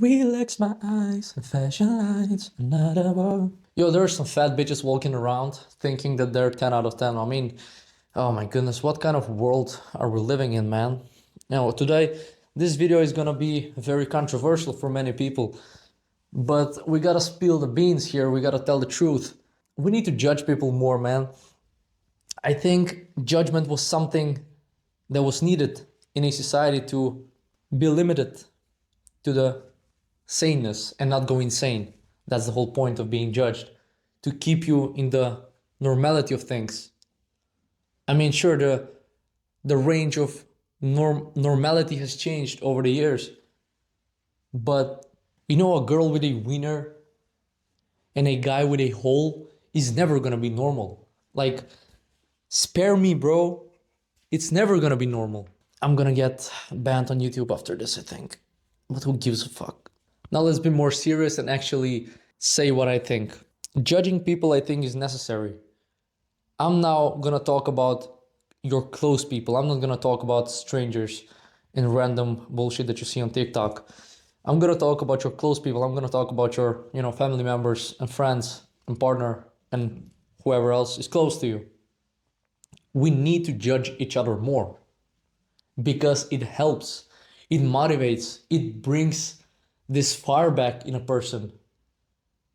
Relax my eyes and fashion lights, another war. Yo, there are some fat bitches walking around thinking that they're 10 out of 10. I mean, oh my goodness, what kind of world are we living in, man? Now, today, this video is gonna be very controversial for many people, but we gotta spill the beans here, we gotta tell the truth. We need to judge people more, man. I think judgment was something that was needed in a society to be limited to the saneness and not go insane. That's the whole point of being judged, to keep you in the normality of things. I mean, sure, the range of normality has changed over the years, but you know, a girl with a wiener and a guy with a hole is never gonna be normal. Like, spare me, bro. It's never gonna be normal. I'm gonna get banned on YouTube after this, I think. But who gives a fuck? Now let's be more serious and actually say what I think. Judging people, I think, is necessary. I'm now gonna talk about your close people. I'm not gonna talk about strangers and random bullshit that you see on TikTok. I'm gonna talk about your close people. I'm gonna talk about your, family members and friends and partner and whoever else is close to you. We need to judge each other more because it helps, it motivates, it brings this fire back in a person.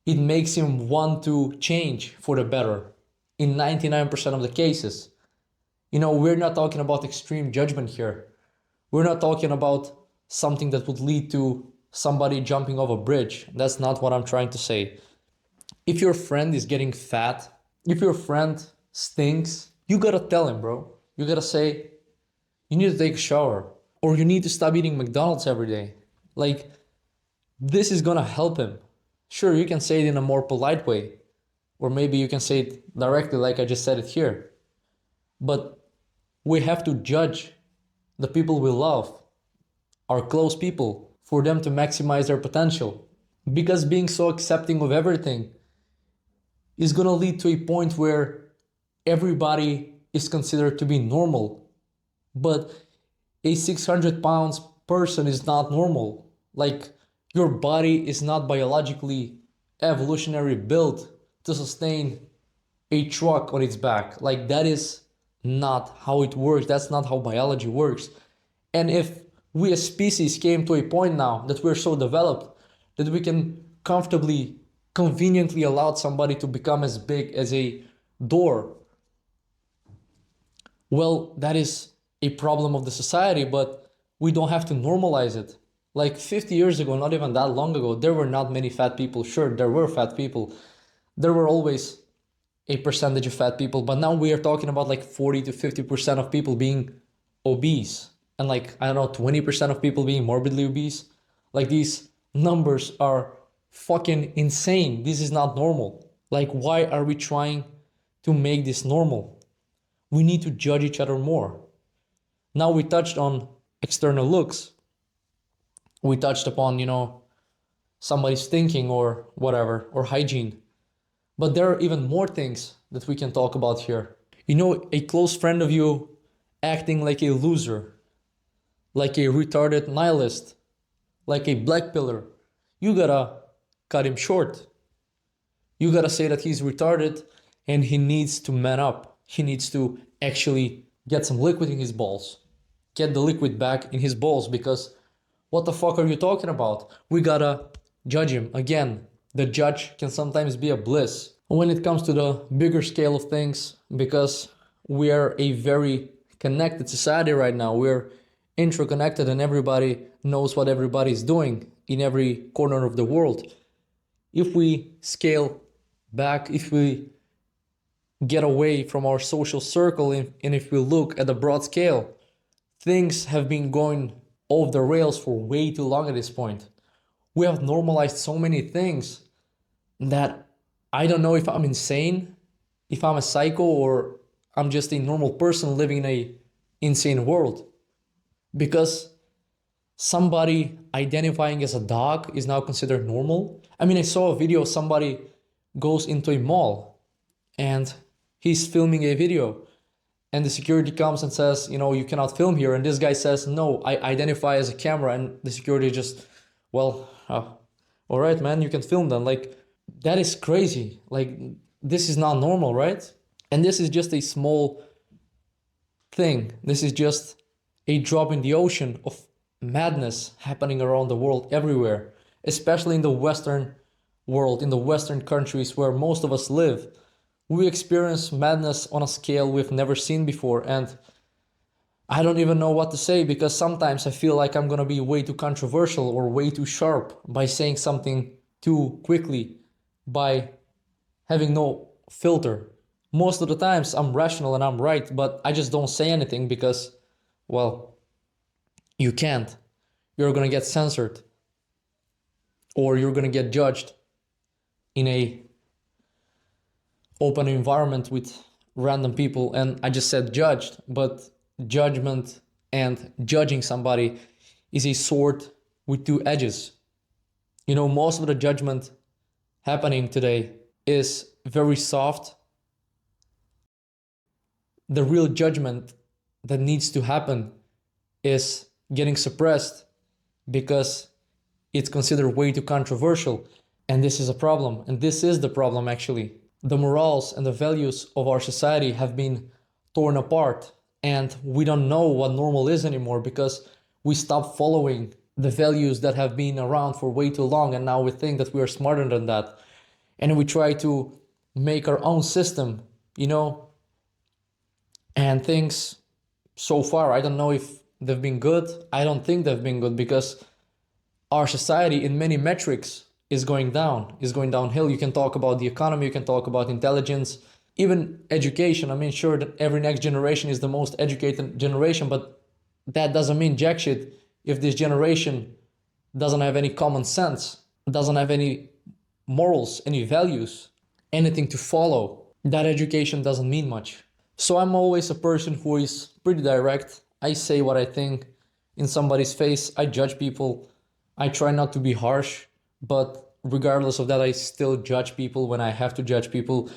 It makes him want to change for the better in 99% of the cases. We're not talking about extreme judgment here. We're not talking about something that would lead to somebody jumping off a bridge. That's not what I'm trying to say. If your friend is getting fat, if your friend stinks, you gotta tell him, bro. You gotta say, you need to take a shower, or you need to stop eating McDonald's every day. Like, this is gonna help him. Sure, you can say it in a more polite way, or maybe you can say it directly like I just said it here. But we have to judge the people we love, our close people, for them to maximize their potential. Because being so accepting of everything is gonna lead to a point where everybody is considered to be normal. But a 600 pounds person is not normal. Like, your body is not biologically evolutionary built to sustain a truck on its back. Like, that is not how it works. That's not how biology works. And if we as species came to a point now that we're so developed that we can comfortably, conveniently allow somebody to become as big as a door, well, that is a problem of the society, but we don't have to normalize it. Like 50 years ago, not even that long ago, there were not many fat people. Sure, there were fat people. There were always a percentage of fat people, but now we are talking about like 40 to 50% of people being obese. And like, I don't know, 20% of people being morbidly obese. Like, these numbers are fucking insane. This is not normal. Like, why are we trying to make this normal? We need to judge each other more. Now we touched on external looks. We touched upon, somebody's thinking or whatever, or hygiene. But there are even more things that we can talk about here. A close friend of you acting like a loser, like a retarded nihilist, like a black pillar. You gotta cut him short. You gotta say that he's retarded and he needs to man up. He needs to actually get some liquid in his balls. Get the liquid back in his balls, because what the fuck are you talking about? We gotta judge him. Again, the judge can sometimes be a bliss. When it comes to the bigger scale of things, because we are a very connected society right now. We're interconnected and everybody knows what everybody's doing in every corner of the world. If we scale back, if we get away from our social circle, and if we look at the broad scale, things have been going off the rails for way too long at this point. We have normalized so many things that I don't know if I'm insane, if I'm a psycho, or I'm just a normal person living in a insane world. Because somebody identifying as a dog is now considered normal. I mean, I saw a video of somebody goes into a mall and he's filming a video, and the security comes and says, you cannot film here. And this guy says, no, I identify as a camera. And the security just, Well, all right, man, you can film then. Like, that is crazy. Like, this is not normal, right? And this is just a small thing. This is just a drop in the ocean of madness happening around the world everywhere, especially in the Western world, in the Western countries where most of us live. We experience madness on a scale we've never seen before, and I don't even know what to say because sometimes I feel like I'm gonna be way too controversial or way too sharp by saying something too quickly, by having no filter. Most of the times I'm rational and I'm right, but I just don't say anything because, well, you can't. You're gonna get censored or you're gonna get judged in a open environment with random people. And I just said judged, but judgment and judging somebody is a sword with two edges. You know, most of the judgment happening today is very soft. The real judgment that needs to happen is getting suppressed because it's considered way too controversial. And this is a problem. And this is the problem, actually. The morals and the values of our society have been torn apart. And we don't know what normal is anymore because we stopped following the values that have been around for way too long. And now we think that we are smarter than that. And we try to make our own system, you know, and things so far, I don't know if they've been good. I don't think they've been good because our society in many metrics is going down, is going downhill. You can talk about the economy, you can talk about intelligence, even education. I mean, sure that every next generation is the most educated generation, but that doesn't mean jack shit if this generation doesn't have any common sense, doesn't have any morals, any values, anything to follow. That education doesn't mean much. So I'm always a person who is pretty direct. I say what I think in somebody's face. I judge people. I try not to be harsh, but regardless of that, I still judge people when I have to judge people.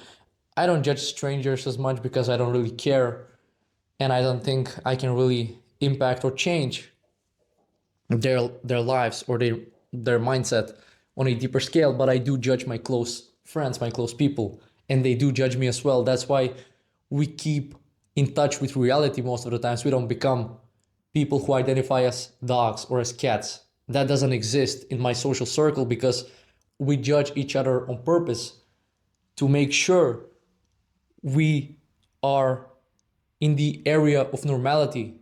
I don't judge strangers as much because I don't really care, and I don't think I can really impact or change their lives or their mindset on a deeper scale. But I do judge my close friends, my close people, and they do judge me as well. That's why we keep in touch with reality most of the times. We don't become people who identify as dogs or as cats. That doesn't exist in my social circle because we judge each other on purpose to make sure we are in the area of normality.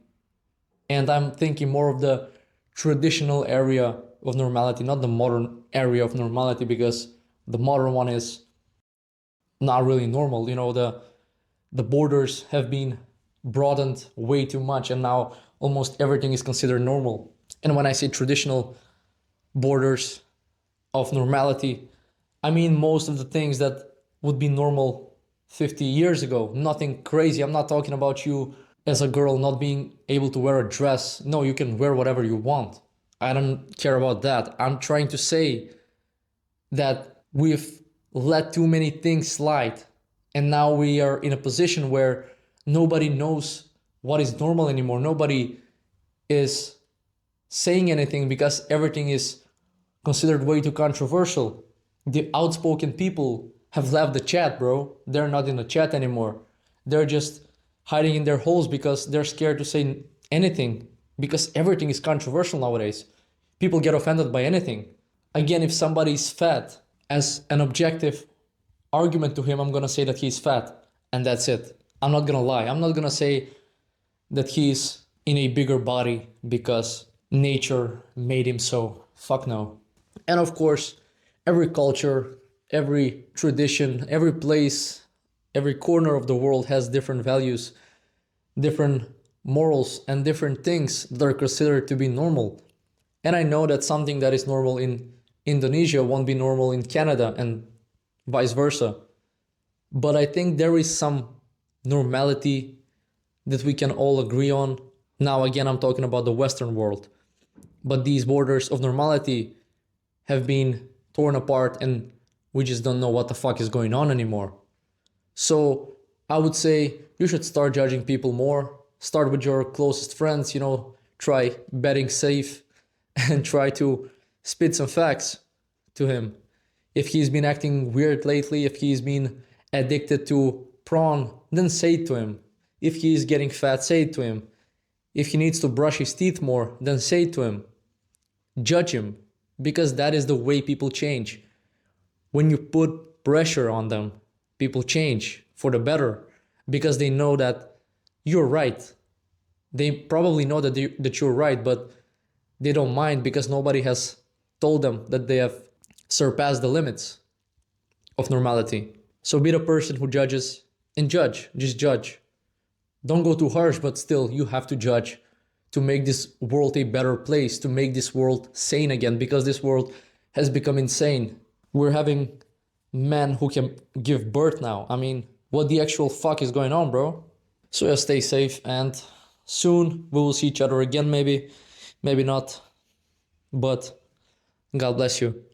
And I'm thinking more of the traditional area of normality, not the modern area of normality, because the modern one is not really normal. You know, the borders have been broadened way too much, and now almost everything is considered normal. And when I say traditional borders of normality, I mean most of the things that would be normal 50 years ago. Nothing crazy. I'm not talking about you as a girl not being able to wear a dress. No, you can wear whatever you want. I don't care about that. I'm trying to say that we've let too many things slide, and now we are in a position where nobody knows what is normal anymore. Nobody is saying anything because everything is considered way too controversial. The outspoken people have left the chat, bro. They're not in the chat anymore. They're just hiding in their holes because they're scared to say anything because everything is controversial nowadays. People get offended by anything. Again, if somebody is fat, as an objective argument to him, I'm gonna say that he's fat, and that's it. I'm not gonna lie. I'm not gonna say that he's in a bigger body because nature made him so. Fuck no. And of course, every culture, every tradition, every place, every corner of the world has different values, different morals, and different things that are considered to be normal. And I know that something that is normal in Indonesia won't be normal in Canada and vice versa. But I think there is some normality that we can all agree on. Now, again, I'm talking about the Western world. But these borders of normality have been torn apart and we just don't know what the fuck is going on anymore. So I would say you should start judging people more. Start with your closest friends, you know, try betting safe and try to spit some facts to him. If he's been acting weird lately, if he's been addicted to prawn, then say it to him. If he's getting fat, say it to him. If he needs to brush his teeth more, then say it to him. Judge him, because that is the way people change. When you put pressure on them, people change for the better, because they know that you're right. They probably know that you're right, but they don't mind because nobody has told them that they have surpassed the limits of normality. So be the person who judges and judge. Just judge. Don't go too harsh, but still, you have to judge to make this world a better place, to make this world sane again, because this world has become insane. We're having men who can give birth now. I mean, what the actual fuck is going on, bro? So yeah, stay safe, and soon we will see each other again, maybe not, but God bless you.